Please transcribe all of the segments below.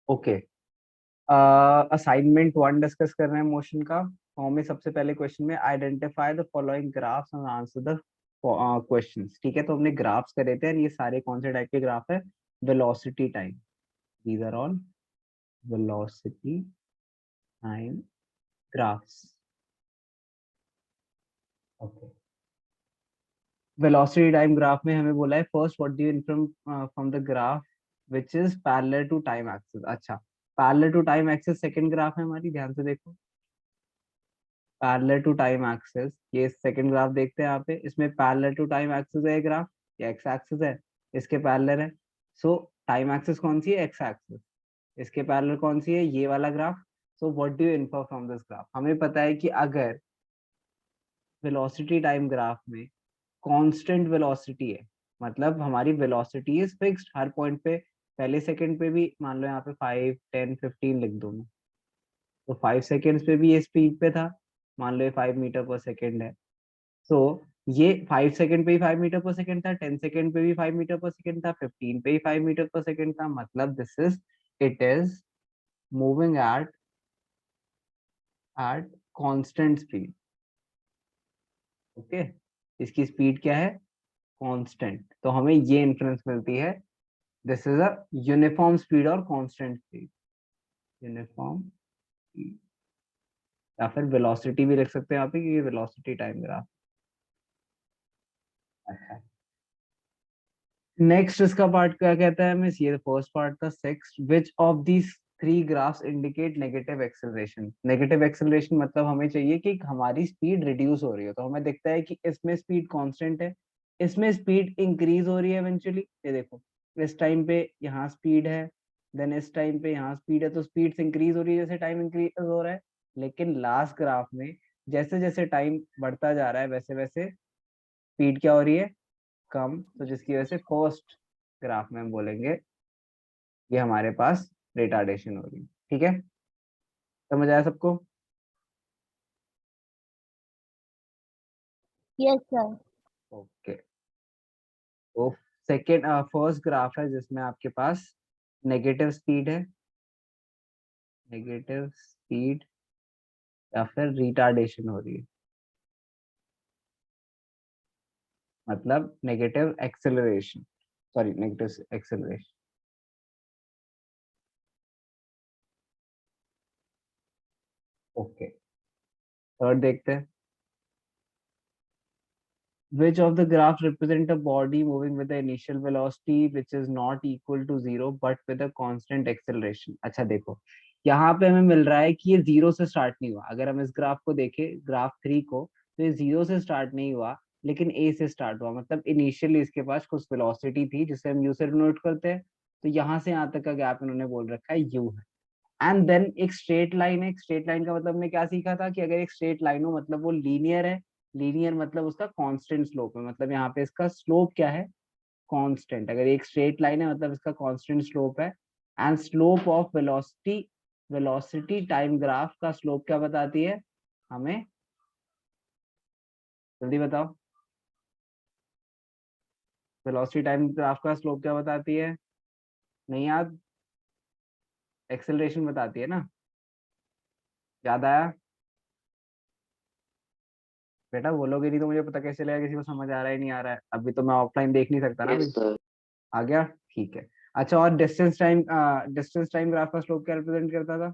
Okay, assignment 1 discuss कर रहे हैं मोशन का। तो हमें सबसे पहले क्वेश्चन में identify the following graphs and answer the questions. ठीक है, तो हमने ग्राफ्स करे थे और ये सारे कौन से टाइप के ग्राफ है? Velocity time, these are all velocity time graphs. Okay, velocity time graph में हमें बोला है first what do you inform from the graph which is parallel to time axis. अच्छा, parallel to time axis second graph है हमारी, ध्यान से देखो। पैरेलल टू टाइम एक्सिस, ये सेकंड ग्राफ देखते हैं यहाँ पे, इसमें पैरेलल टू टाइम एक्सिस है ग्राफ, ये एक्स एक्सिस है, इसके पैरेलल है। सो टाइम एक्सिस कौन सी है? X axis. इसके पैरेलल कौन सी है? ये वाला graph. So what do you infer from this graph? हमें पता है कि अगर वेलोसिटी टाइम ग्राफ में कांस्टेंट वेलोसिटी है, मतलब हमारी वेलोसिटी इज फिक्स्ड हर पॉइंट पे। पहले सेकंड पे भी मान लो यहाँ पे 5, 10, 15 लिख दो मैं, तो 5 सेकेंड्स पे भी ये स्पीड पे था, मान लो ये 5 मीटर पर सेकेंड है। सो ये 5 सेकंड पे ही 5 मीटर पर सेकंड था, 10 सेकंड पे भी 5 मीटर पर सेकंड था, 15 पे ही 5 मीटर पर सेकंड था। मतलब this is, it is moving at constant speed. Okay, इसकी स्पीड क्या है? कांस्टेंट। तो हमें ये इन्फ्लुएंस मिलती है, this is a uniform speed और कांस्टेंट स्पीड, यूनिफॉर्म स्पीड। या फिर वेलोसिटी भी लिख सकते हैं यहाँ पे, क्योंकि वेलोसिटी टाइम ग्राफ। अच्छा, नेक्स्ट इसका पार्ट क्या कहता है मिस? ये फर्स्ट पार्ट था। Six, which of these three graphs indicate negative acceleration. Negative acceleration मतलब हमें चाहिए कि हमारी स्पीड रिड्यूस हो रही है। तो हमें दिखता है कि इसमें स्पीड कांस्टेंट है, इसमें स्पीड इंक्रीज हो रही है इवेंचुअली। ये देखो, इस टाइम पे यहाँ स्पीड है, देन इस टाइम पे यहाँ स्पीड है, तो स्पीड इंक्रीज हो रही है जैसे टाइम इंक्रीज हो रहा है। लेकिन लास्ट ग्राफ में जैसे जैसे टाइम बढ़ता जा रहा है वैसे वैसे स्पीड क्या हो रही है? कम। तो जिसकी वजह से फर्स्ट ग्राफ में हम बोलेंगे ये हमारे पास रिटार्डेशन हो रही है। ठीक है, समझ आया सबको? Yes sir. ओके, तो सेकेंड फर्स्ट ग्राफ है जिसमें आपके पास नेगेटिव स्पीड है, नेगेटिव स्पीड या फिर रिटार्डेशन हो रही है, मतलब negative acceleration, sorry negative acceleration. Okay, third देखते हैं। Which of the graphs represent a body moving with the initial velocity which is not equal to 0 but with a constant acceleration? अच्छा देखो, यहाँ पे हमें मिल रहा है कि ये 0 से स्टार्ट नहीं हुआ। अगर हम इस ग्राफ को देखें, ग्राफ 3 को, तो ये 0 से स्टार्ट नहीं हुआ, लेकिन ए से स्टार्ट हुआ। मतलब इनिशियली इसके पास कुछ वेलोसिटी थी जिसे हम यू से डिनोट करते हैं। तो यहाँ से यहाँ तक का गैप इन्होंने बोल रखा है यू है। एंड देन एक स्ट्रेट लाइन है। एक स्ट्रेट लाइन का मतलब हमने क्या सीखा था कि अगर एक स्ट्रेट लाइन हो मतलब वो लीनियर है। लीनियर मतलब उसका कांस्टेंट स्लोप है, मतलब यहाँ पे इसका स्लोप क्या है? कांस्टेंट। अगर एक स्ट्रेट लाइन है मतलब इसका कांस्टेंट स्लोप है। And slope of velocity, velocity time graph का स्लोप क्या बताती है हमें? जल्दी बताओ, वेलोसिटी टाइम ग्राफ का स्लोप क्या बताती है? नहीं याद? एक्सेलरेशन बताती है ना? याद आया? बेटा बोलोगे नहीं तो मुझे पता कैसे लगेगा किसी को समझ आ रहा है नहीं आ रहा है? अभी तो मैं ऑफलाइन देख नहीं सकता ना अभी। Yes sir. आ गया, ठीक है। अच्छा, और डिस्टेंस टाइम ग्राफ का स्लोप क्या रिप्रेजेंट करता था?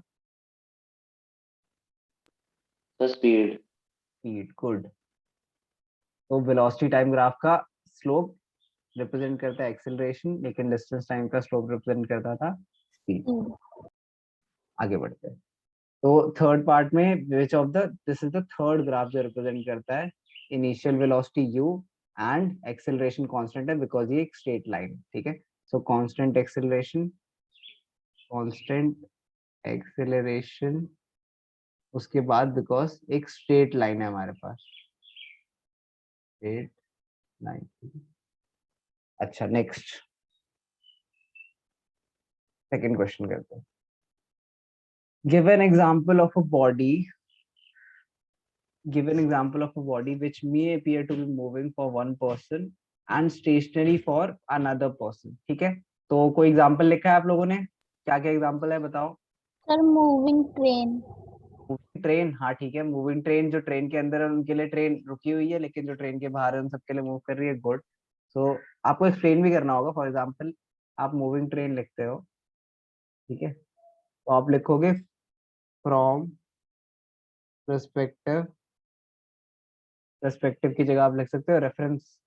Sir speed. Speed, good. तो वेलोसिटी टाइम ग्राफ का स्लोप रिप्रेजेंट करता है एक्सेलरेशन, लेकिन डिस्टेंस टाइम का स्लोप रिप्रेजेंट करता था स्पीड। आगे बढ़ते हैं। तो थर्ड पार्ट में which of the, this is the third graph जो रिप्रेजेंट करता है initial velocity u and acceleration constant है बिकॉज ये एक स्ट्रेट लाइन है। ठीक है, सो कांस्टेंट एक्सेलरेशन, कांस्टेंट एक्सेलरेशन, उसके बाद बिकॉज एक स्ट्रेट लाइन है हमारे पास, स्ट्रेट लाइन। अच्छा, नेक्स्ट सेकंड क्वेश्चन करते हैं। Give an example of a body, give an example of a body which may appear to be moving for one person and stationary for another person। ठीक है, तो कोई example लिखा है आप लोगों ने? क्या क्या एग्जांपल है बताओ। Sir moving train. Moving train, हाँ ठीक है, मूविंग ट्रेन जो ट्रेन के अंदर है उनके लिए ट्रेन रुकी हुई है, लेकिन जो ट्रेन के बाहर है उन सबके लिए मूव कर रही है, गुड। सो आपको एक्सप्लेन भी करना होगा, फॉर एग्जाम्पल आप मूविंग ट्रेन लिखते हो, ठीक है, तो आप लिखोगे फ्रॉम पर्सपेक्टिव, पर्सपेक्टिव की जगह आप लिख सकते हो reference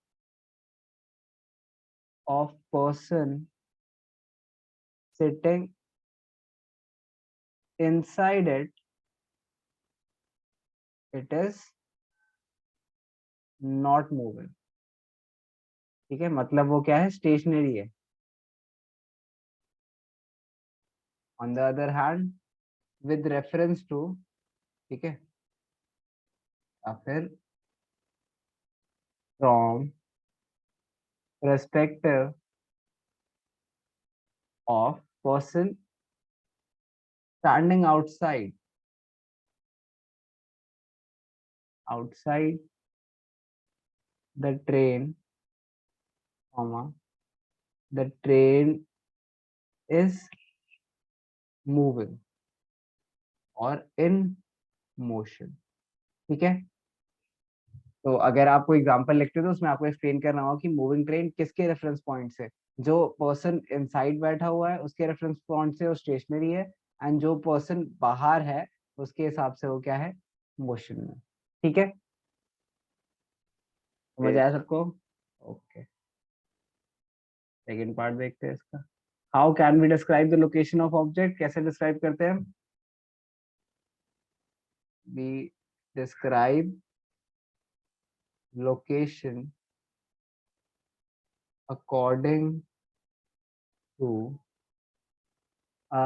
of person sitting inside it, it is not moving. ठीक है, मतलब वो क्या है, स्टेशनरी है। On the other hand with reference to, ठीक है, या फिर from perspective of person standing outside the train, comma, the train is moving or in motion। ठीक है, तो अगर आपको एग्जांपल लिखते हो तो उसमें आपको एक्सप्लेन करना होगा कि मूविंग ट्रेन किसके रेफरेंस पॉइंट से, जो पर्सन इनसाइड बैठा हुआ है उसके रेफरेंस पॉइंट से वो स्टेशनरी है, एंड जो पर्सन बाहर है उसके हिसाब से वो क्या है, मोशन में। ठीक है, समझ आया सबको? ओके, सेकेंड पार्ट देखते हैं इसका। How can we describe the location of object, कैसे डिस्क्राइब करते हैं? We describe location according to a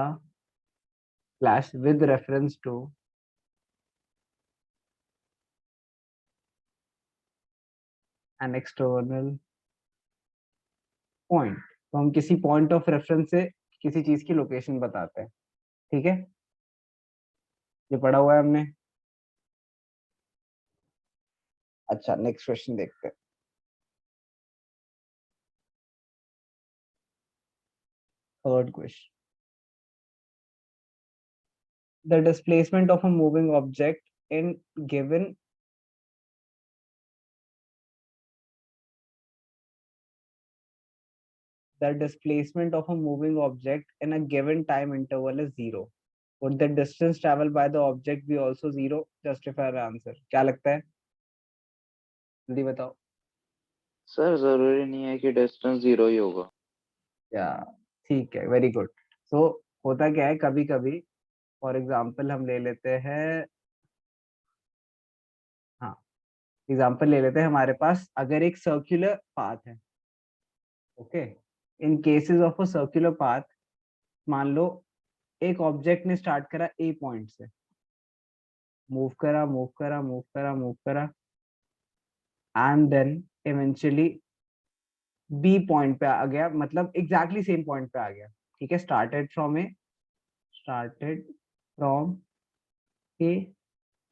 flash with reference to an external point. तो हम किसी पॉइंट ऑफ रेफरेंस से किसी चीज की लोकेशन बताते हैं। ठीक है, ये पढ़ा हुआ है हमने। अच्छा, नेक्स्ट क्वेश्चन देखते हैं। Third question, the displacement of a moving object in given the displacement of a moving object in a given time interval is zero. Would the distance traveled by the object be also zero? Justify the answer। क्या लगता है, जल्दी बताओ। Sir जरूरी नहीं है कि distance zero ही होगा। या ठीक है, वेरी गुड। सो होता क्या है, कभी कभी फॉर एग्जाम्पल हम ले लेते हैं, हाँ एग्जाम्पल ले लेते हैं, हमारे पास अगर एक सर्कुलर पाथ है, okay, in cases of a circular path, मान लो एक ऑब्जेक्ट ने स्टार्ट करा ए पॉइंट से, मूव करा मूव करा मूव करा मूव करा, and then eventually B point पे आ गया, मतलब एग्जैक्टली सेम पॉइंट पे आ गया। ठीक है, started from A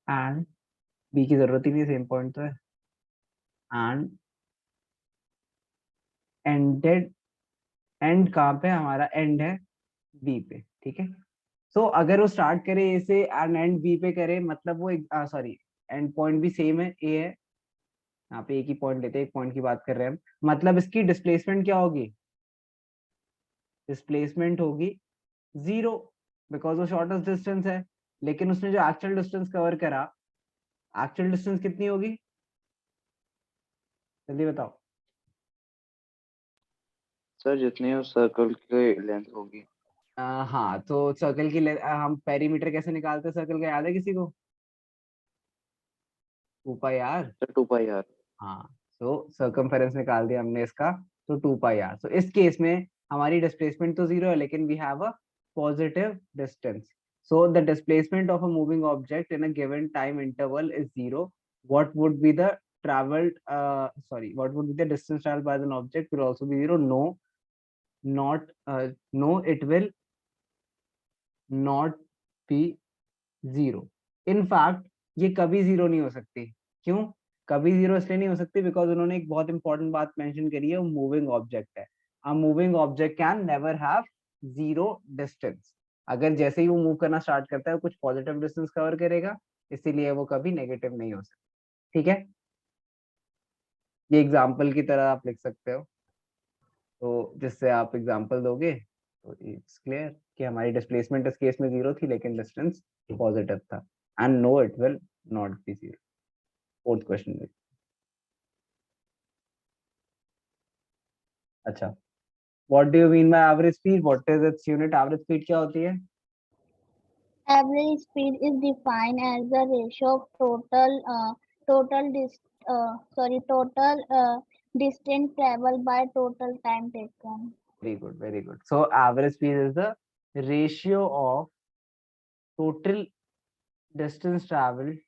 and B की जरूरत ही नहीं, सेम पॉइंट तो है, एंड एंडेड, एंड कहाँ पे हमारा एंड है, बी पे। ठीक है, सो अगर वो स्टार्ट करे ए से एंड एंड बी पे करे, मतलब वो सॉरी एंड पॉइंट भी सेम है, ए है, यहाँ पे एक ही पॉइंट लेते हैं, एक पॉइंट की बात कर रहे हैं हम, मतलब इसकी डिस्प्लेसमेंट क्या होगी, डिस्प्लेसमेंट होगी जीरो, बिकॉज वो शॉर्टेस्ट डिस्टेंस है। लेकिन उसने जो एक्चुअल डिस्टेंस कवर करा, एक्चुअल डिस्टेंस कितनी होगी, जल्दी बताओ। सर जितनी उस सर्कल की लेंथ होगी। हाँ, तो सर्कल की हम पेरीमीटर कैसे निकालते हैं सर्कल का, याद है किसी को? 2 pi r. Sir 2 pi r. हाँ, सो सर्कमफेरेंस निकाल दिया हमने इसका, तो 2 पाई आर। सो इस केस में हमारी डिस्प्लेसमेंट तो जीरो है, लेकिन we have a positive distance. So the displacement of a moving object in a given time interval is zero. What would be the traveled sorry what would be the distance traveled by an object will also be zero? No, not no, it will not be zero. In fact ये कभी zero नहीं हो सकती। क्यों कभी zero इसलिए नहीं हो सकती, बिकॉज उन्होंने एक बहुत इंपॉर्टेंट बात मेंशन करी है, वो मूविंग ऑब्जेक्ट है। अ moving object can never have zero distance. अगर जैसे ही वो मूव करना स्टार्ट करता है कुछ पॉजिटिव डिस्टेंस कवर करेगा, इसीलिए वो कभी नेगेटिव नहीं हो सकता। ठीक है, ये एग्जाम्पल की तरह आप लिख सकते हो। तो जिससे आप एग्जाम्पल दोगे तो इट्स क्लियर कि हमारी डिस्प्लेसमेंट इस केस में जीरो थी लेकिन डिस्टेंस पॉजिटिव था। And no it will not be zero. Fourth question में, अच्छा, what do you mean by average speed, what is its unit? Average speed क्या होती है? Average speed is defined as the ratio of total distance traveled by total time taken. Very good, very good. So average speed is the ratio of total distance traveled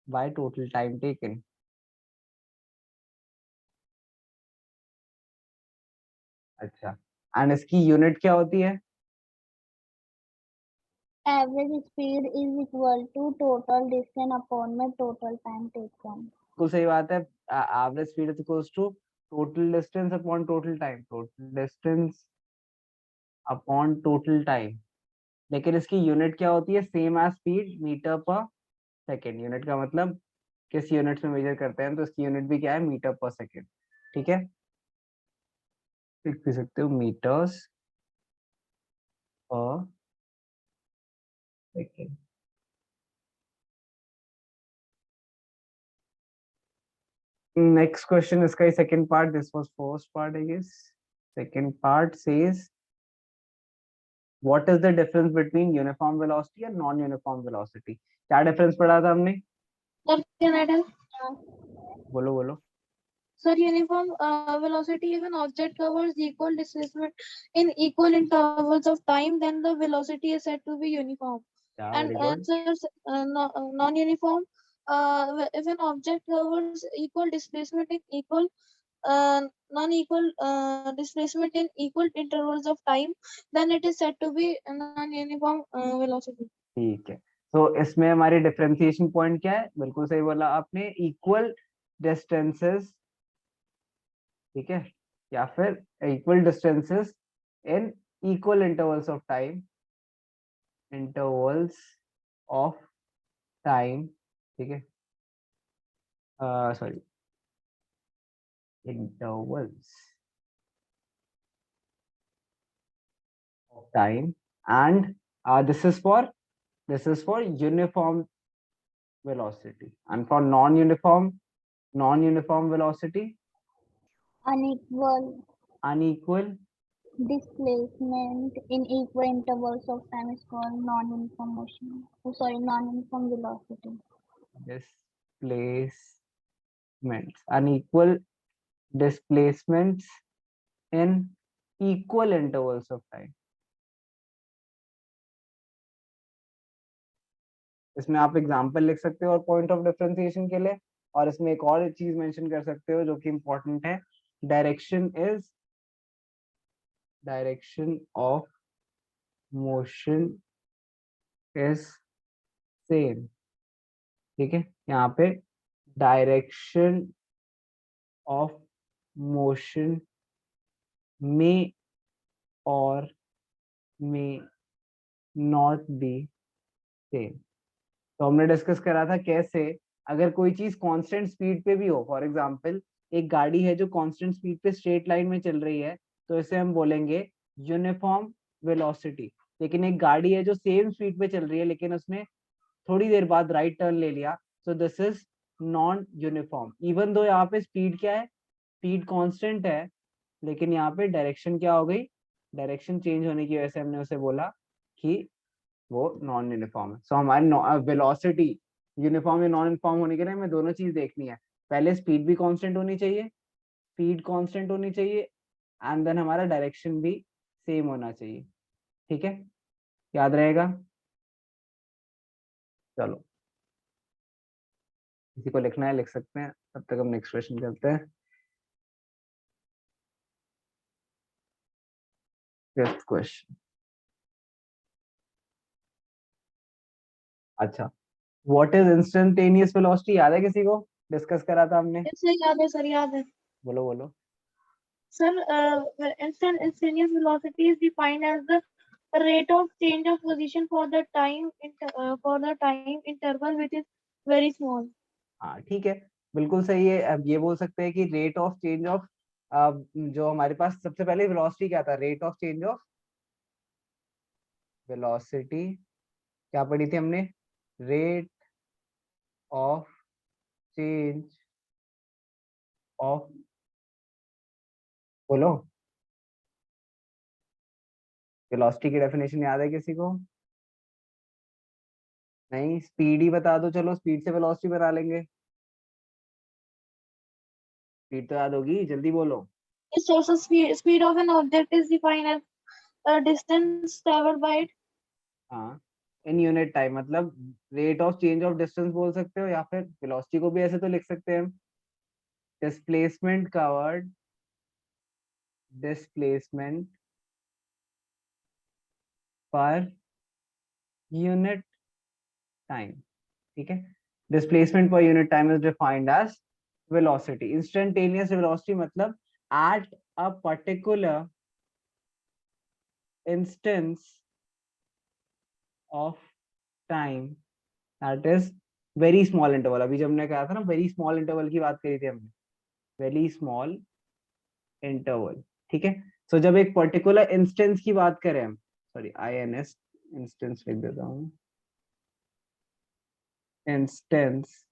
by total time taken. अच्छा, and इसकी unit क्या होती है? Average speed is equal to total distance upon में total time taken. बिल्कुल सही बात है। Average speed is equals to total distance upon total time, total distance upon total time. लेकिन इसकी यूनिट क्या होती है? Same as speed, meter per second. Unit का मतलब किस यूनिट में मेजर करते हैं, तो इसकी यूनिट भी क्या है? Metre per second. ठीक है, लिख भी सकते हो मीटर्स पर second. Next question is the second part. This was first part, I guess. Second part says, what is the difference between uniform velocity and non-uniform velocity? क्या difference पढ़ा था हमने? Sir, can I tell? बोलो बोलो। Sir, uniform velocity is an object covers equal displacement in equal intervals of time, then the velocity is said to be uniform. Yeah, And very good. answers non-uniform, if an object covers equal displacement in equal non-equal displacement in equal intervals of time, then it is said to be a non-uniform velocity. ठीक है, तो इसमें हमारी differentiation point क्या है? बिल्कुल सही बोला आपने, इक्वल डिस्टेंसेस, ठीक है, या फिर equal distances in equal intervals of time, intervals of time, ठीक है, sorry, intervals of time, and this is for uniform velocity, and for non-uniform velocity, unequal Displacement in equal intervals of time is called non-uniform motion. Oh, sorry, non-uniform velocity. displacements, unequal displacements in equal intervals of time। इसमें आप example लिख सकते हो और point of differentiation के लिए, और इसमें एक और चीज मेंशन कर सकते हो जो कि इंपॉर्टेंट है, direction of motion is same. ठीक है, यहाँ पे डायरेक्शन ऑफ मोशन में और में नॉट बी सेम। तो हमने डिस्कस करा था कैसे अगर कोई चीज कांस्टेंट स्पीड पे भी हो, फॉर एग्जांपल एक गाड़ी है जो कांस्टेंट स्पीड पे स्ट्रेट लाइन में चल रही है, तो इसे हम बोलेंगे यूनिफॉर्म वेलोसिटी। लेकिन एक गाड़ी है जो सेम स्पीड पे चल रही है लेकिन उसने थोड़ी देर बाद राइट टर्न ले लिया, so this is non uniform. Even though यहाँ पे स्पीड क्या है, स्पीड कांस्टेंट है, लेकिन यहाँ पे डायरेक्शन क्या हो गई, डायरेक्शन चेंज होने की वजह से हमने उसे बोला कि वो नॉन यूनिफॉर्म है। सो हमारी वेलोसिटी यूनिफॉर्म या नॉन यूनिफॉर्म होने के लिए हमें दोनों चीज देखनी है। पहले स्पीड भी कांस्टेंट होनी चाहिए, एंड देन हमारा डायरेक्शन भी सेम होना चाहिए। ठीक है, याद रहेगा? चलो, किसी को लिखना है लिख सकते हैं, तब तक हम नेक्स्ट क्वेश्चन करते हैं। Fifth question. अच्छा, व्हाट इज इंस्टेंटेनियस वेलोसिटी? याद है किसी को? डिस्कस करा था हमने। Yes, sir, याद है, sir, याद है. बोलो बोलो। Sir, instantaneous velocity is defined as the rate of change of position for the time interval which is very small. हाँ ठीक है, बिल्कुल सही है। अब ये बोल सकते हैं कि रेट ऑफ चेंज ऑफ, जो हमारे पास सबसे पहले वेलोसिटी क्या था, rate of change of velocity, क्या पढ़ी थी हमने, रेट ऑफ चेंज ऑफ, बोलो वेलोसिटी की डेफिनेशन याद है किसी को? नहीं, स्पीड ही बता दो, चलो स्पीड से वेलोसिटी बना लेंगे। स्पीड तो याद होगी, जल्दी बोलो। The source of speed of an object is defined as a distance traveled by it. हाँ, इन यूनिट टाइम, मतलब rate of change of distance बोल सकते हो, या फिर वेलोसिटी को भी ऐसे तो लिख सकते हैं, displacement covered, displacement per unit time. ठीक है, displacement per unit time is defined as velocity. Instantaneous velocity मतलब at a particular instance of time that is very small interval. अभी जब हमने कहा था ना, वेरी स्मॉल इंटरवल की बात करी थी हमने, वेरी स्मॉल इंटरवल। ठीक है, सो जब एक पर्टिकुलर इंस्टेंस की बात करें हम, सॉरी INS इंस्टेंस लिख देता हूँ, इंस्टेंस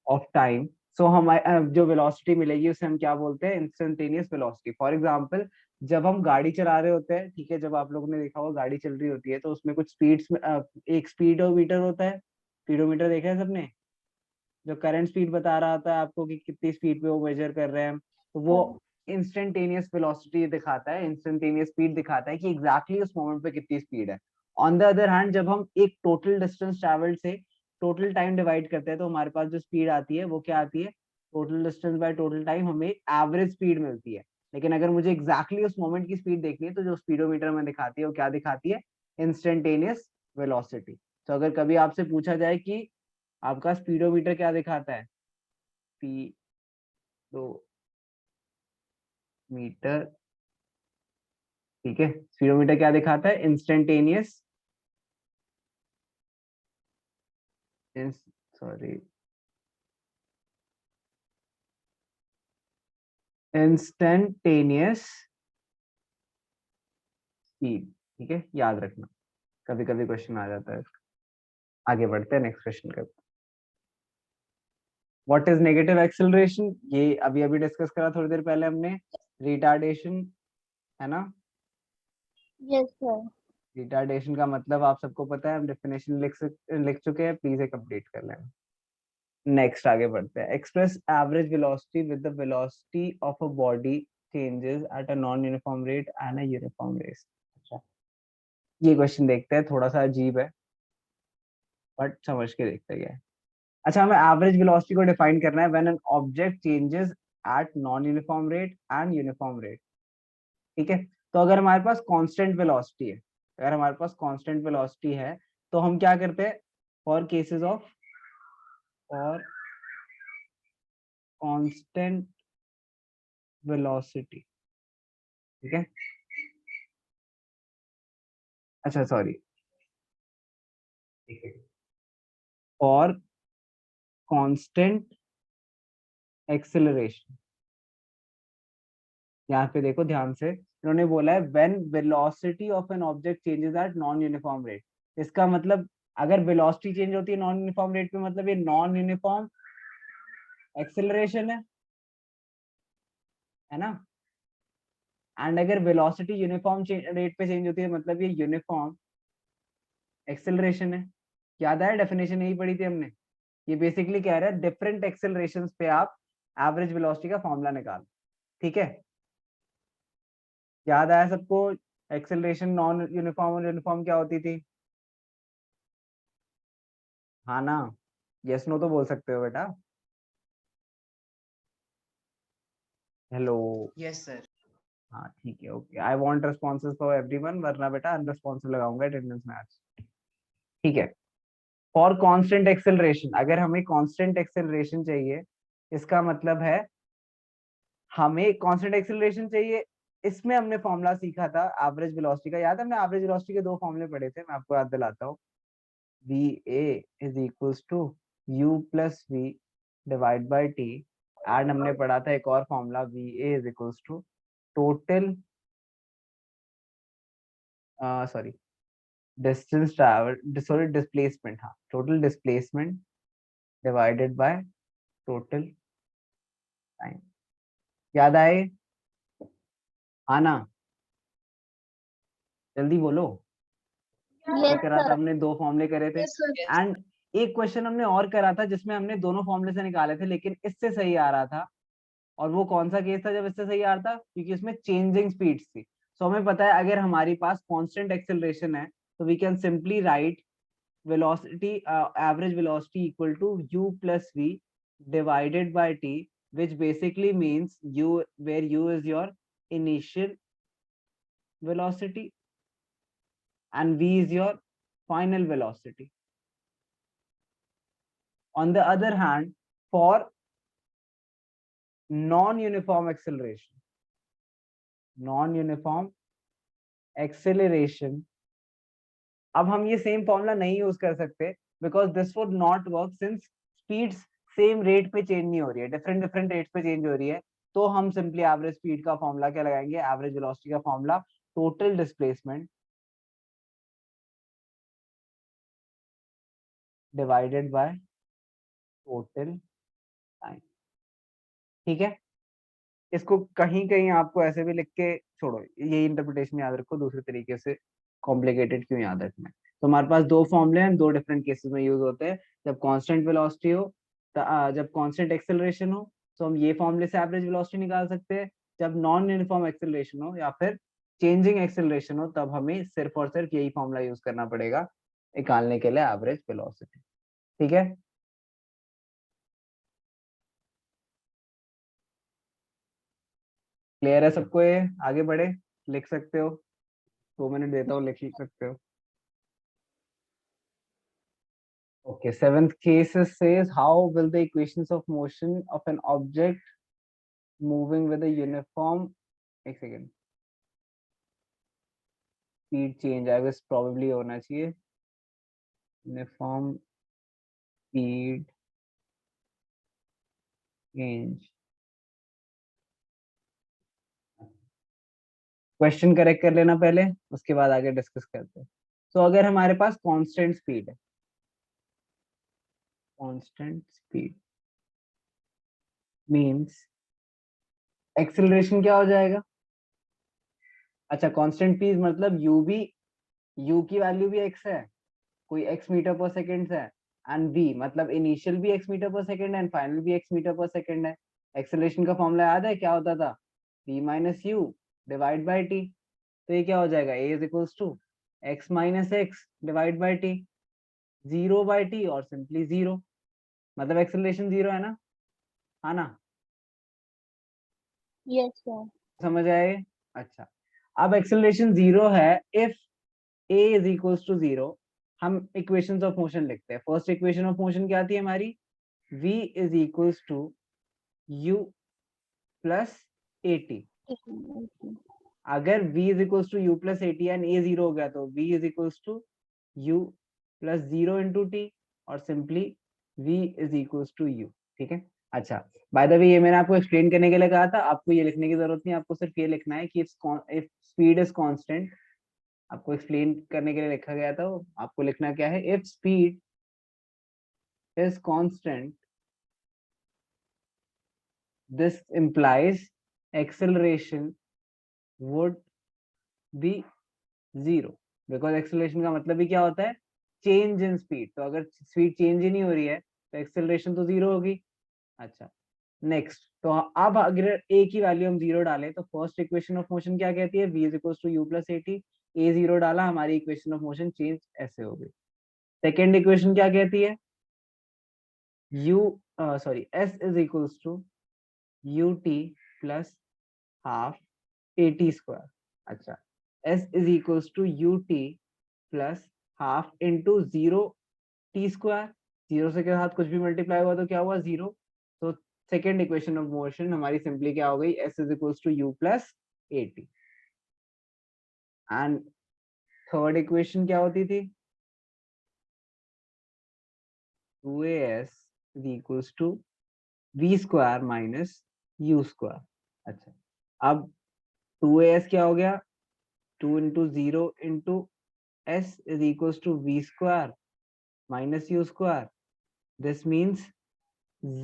ऑफ टाइम, सो हमारे जो वेलोसिटी मिलेगी उसे हम क्या बोलते हैं, इंस्टेंटेनियस वेलोसिटी। फॉर एग्जांपल, जब हम गाड़ी चला रहे होते हैं, ठीक है, जब आप लोगों ने देखा होगा गाड़ी चल रही होती है तो उसमें कुछ स्पीड्स में एक स्पीडोमीटर होता है। स्पीडोमीटर देखा है सबने, जो करंट स्पीड बता रहा होता है आपको कि कितनी स्पीड पे वो मेजर कर रहे हैं, तो वो इंस्टेंटेनियस वेलोसिटी दिखाता है, इंस्टेंटेनियस स्पीड दिखाता है कि एग्जैक्टली उस मोमेंट पे कितनी स्पीड है। ऑन द अदर हैंड, जब हम एक टोटल डिस्टेंस ट्रेवल्ड से टोटल टाइम डिवाइड करते हैं तो हमारे पास जो स्पीड आती है वो क्या आती है, total distance by total time, हमें एवरेज स्पीड मिलती है। लेकिन अगर मुझे एग्जैक्टली उस मोमेंट की स्पीड देखनी है तो जो स्पीडोमीटर में दिखाती है वो क्या दिखाती है, इंस्टेंटेनियस वेलोसिटी। तो अगर कभी आपसे पूछा जाए कि आपका स्पीडोमीटर क्या दिखाता है, स्पीडोमीटर, ठीक है, स्पीडोमीटर क्या दिखाता है, इंस्टेंटेनियस, सॉरी, इंस्टेंटेनियस स्पीड। ठीक है, याद रखना, कभी कभी क्वेश्चन आ जाता है। आगे बढ़ते हैं, नेक्स्ट क्वेश्चन करते हैं। व्हाट इज नेगेटिव एक्सेलरेशन, ये अभी अभी डिस्कस करा थोड़ी देर पहले हमने, रिटार्डेशन, है ना। Yes, sir. रिटार्डेशन का मतलब आप सबको पता है, हम डेफिनेशन लिख चुके हैं, प्लीज एक अपडेट कर लेना। नेक्स्ट आगे बढ़ते हैं। Express average velocity with the velocity of a body changes at a non uniform rate and a uniform rate. अच्छा, ये क्वेश्चन देखते हैं, थोड़ा सा अजीब है बट समझ के देखते हैं। अच्छा, हमें एवरेज वेलोसिटी को डिफाइन करना है when an object changes at non uniform rate and uniform rate. ठीक है, तो अगर हमारे पास कांस्टेंट वेलोसिटी है, अगर हमारे पास कांस्टेंट वेलोसिटी है तो हम क्या करते हैं, for cases of, for constant velocity, ठीक है, अच्छा सॉरी, फॉर कांस्टेंट एक्सेलरेशन, यहाँ पे देखो ध्यान से, इन्होंने बोला है when velocity of an object changes at non uniform rate. इसका मतलब अगर वेलोसिटी चेंज होती है नॉन यूनिफॉर्म रेट पे, मतलब ये नॉन यूनिफॉर्म एक्सेलरेशन है ना। एंड अगर वेलोसिटी यूनिफॉर्म रेट पे चेंज होती है मतलब ये यूनिफॉर्म एक्सेलरेशन है। याद आया, डेफिनेशन यही पढ़ी थी हमने। ये बेसिकली कह रहा है डिफरेंट एक्सेलरेशंस पे आप एवरेज वेलोसिटी का फॉर्मूला निकालो। ठीक है, याद आया सबको, एक्सेलरेशन नॉन यूनिफॉर्म और यूनिफॉर्म क्या होती थी? हाँ ना, यस नो तो बोल सकते हो बेटा। Hello, yes sir. हाँ ठीक है, okay, I want responses for everyone, वरना बेटा अनरिस्पांसिव लगाऊंगा अटेंडेंस में आज। ठीक है, फॉर कांस्टेंट एक्सेलरेशन, अगर हमें कांस्टेंट एक्सेलरेशन चाहिए, इसका मतलब है हमें कांस्टेंट एक्सेलरेशन चाहिए। इसमें हमने फॉर्मूला सीखा था एवरेज वेलोसिटी का, याद है? हमने एवरेज वेलोसिटी के दो फॉर्मूले पढ़े थे, मैं आपको याद दिलाता हूँ। va is equals to u plus v divide by t, and हमने पढ़ा था एक और formula va is equals to total sorry distance travel, sorry displacement, हाँ, total displacement divided by total time. याद आए? हाँ ना, जल्दी बोलो। क्या Yes, करा था sir. हमने? दो फॉर्मूले करे थे, Yes, sir. एंड एक क्वेश्चन हमने और करा था जिसमें हमने दोनों फॉर्मूले से निकाले थे, लेकिन इससे सही आ रहा था। और वो कौन सा केस था जब इससे सही आ रहा था? क्योंकि इसमें चेंजिंग स्पीड्स थी। सो हमें पता है अगर हमारी पास कांस्टेंट एक्सेलरेशन है तो we can simply write velocity, average velocity equal to u plus v divided by t, which basically means u, where u is your initial velocity and v is your final velocity. On the other hand, for non-uniform acceleration, अब हम ये same formula नहीं use कर सकते, because this would not work since speeds same rate पे change नहीं हो रही है, डिफरेंट डिफरेंट रेट पे चेंज हो रही है। तो हम सिंपली एवरेज स्पीड का फॉर्मूला क्या लगाएंगे? एवरेज वेलोसिटी का formula total displacement divided by total time. ठीक है, इसको कहीं कहीं आपको ऐसे भी लिख के छोड़ो, यही इंटरप्रिटेशन याद रखो, दूसरे तरीके से कॉम्प्लिकेटेड क्यों याद रखना है। तो हमारे पास दो फॉर्मूले हैं, दो डिफरेंट केसेस में यूज होते हैं। जब कांस्टेंट वेलोसिटी हो, जब कांस्टेंट एक्सेलरेशन हो, तो हम ये फॉर्मूले से एवरेज वेलोसिटी निकाल सकते हैं। जब नॉन यूनिफॉर्म एक्सेलरेशन हो या फिर चेंजिंग एक्सेलरेशन हो, तब हमें सिर्फ और सिर्फ यही फॉर्मूला यूज करना पड़ेगा निकालने के लिए एवरेज वेलोसिटी। ठीक है, क्लियर है सबको? ये आगे बढ़े, लिख सकते हो, 2 मिनट देता हूँ, लिख सकते हो। Okay, seventh case says how will the equations of motion of an object moving with a uniform, एक second, speed change, I guess probably होना चाहिए uniform speed change। Question correct कर लेना पहले, उसके बाद आगे डिस्कस करते हैं। तो अगर हमारे पास कांस्टेंट स्पीड है, कांस्टेंट स्पीड मींस एक्सेलरेशन क्या हो जाएगा? अच्छा, कांस्टेंट स्पीड मतलब u की वैल्यू भी x है, कोई x मीटर पर सेकेंड है, एंड v मतलब इनिशियल भी x मीटर पर सेकेंड है एंड फाइनल भी x मीटर पर सेकेंड है। एक्सेलरेशन का फॉर्मूला याद है क्या होता था? v minus you divide by T. तो ये क्या हो जाएगा? a is equals to x minus x divide by t, 0/t और सिंपली 0, मतलब एक्सेलरेशन 0 है ना? हाँ ना, Yes, sir. समझ आए? अच्छा, अब एक्सेलरेशन 0 है if a is equals to 0। हम इक्वेशंस ऑफ मोशन लिखते हैं। फर्स्ट इक्वेशन ऑफ मोशन क्या थी हमारी? v is equals to u plus at। अगर v is equals to u plus at and a 0 हो गया तो v is equals to u plus 0 into T, और simply v is equals to u। ठीक है, अच्छा, बाय द वे ये मैंने आपको एक्सप्लेन करने के लिए कहा था, आपको ये लिखने की जरूरत नहीं, आपको सिर्फ ये लिखना है कि इफ स्पीड इज कांस्टेंट, आपको एक्सप्लेन करने के लिए लिखा गया था। आपको लिखना क्या है? If speed is constant, this implies acceleration would be 0, because acceleration का मतलब भी क्या होता है? Change in speed. तो अगर स्पीड चेंज ही नहीं हो रही है तो एक्सेलरेशन तो 0 होगी। अच्छा, नेक्स्ट, तो अब अगर a की वैल्यू हम 0 डालें तो फर्स्ट इक्वेशन ऑफ मोशन क्या कहती है? v is equal to u plus at, a 0 डाला, हमारी इक्वेशन ऑफ मोशन चेंज ऐसे हो गई। सेकेंड इक्वेशन क्या कहती है? s is equals to ut plus half at square. अच्छा, s is equals to ut plus half into 0 t square, 0 से के साथ कुछ भी मल्टीप्लाई हुआ तो क्या हुआ? 0। तो सेकेंड इक्वेशन ऑफ मोशन हमारी सिंपली क्या हो गई, s is equals to u plus at। And third equation क्या होती थी, 2as is equals to v square minus u square। अच्छा, अब 2as क्या हो गया, 2 into 0 into s is equals to v square minus u square। This means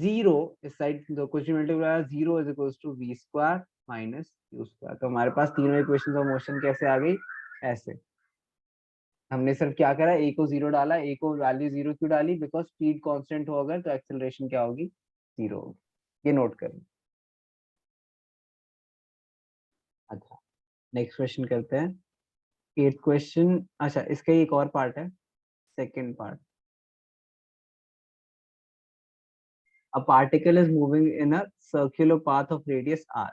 0 इस side तो कुछ multiply 0 is equals to v square minus u square। तो हमारे पास तीनों इक्वेशंस ऑफ मोशन कैसे आ गई, ऐसे। हमने सिर्फ क्या करा, ए को 0 डाला, ए को वैल्यू 0 क्यों डाली, बिकॉज स्पीड कांस्टेंट हो अगर तो एक्सेलरेशन क्या होगी, 0 होगी। ये नोट करें। अच्छा, नेक्स्ट क्वेश्चन करते हैं, 8th क्वेश्चन। अच्छा, इसका एक और पार्ट है, second part. A particle is moving in a circular path of radius r।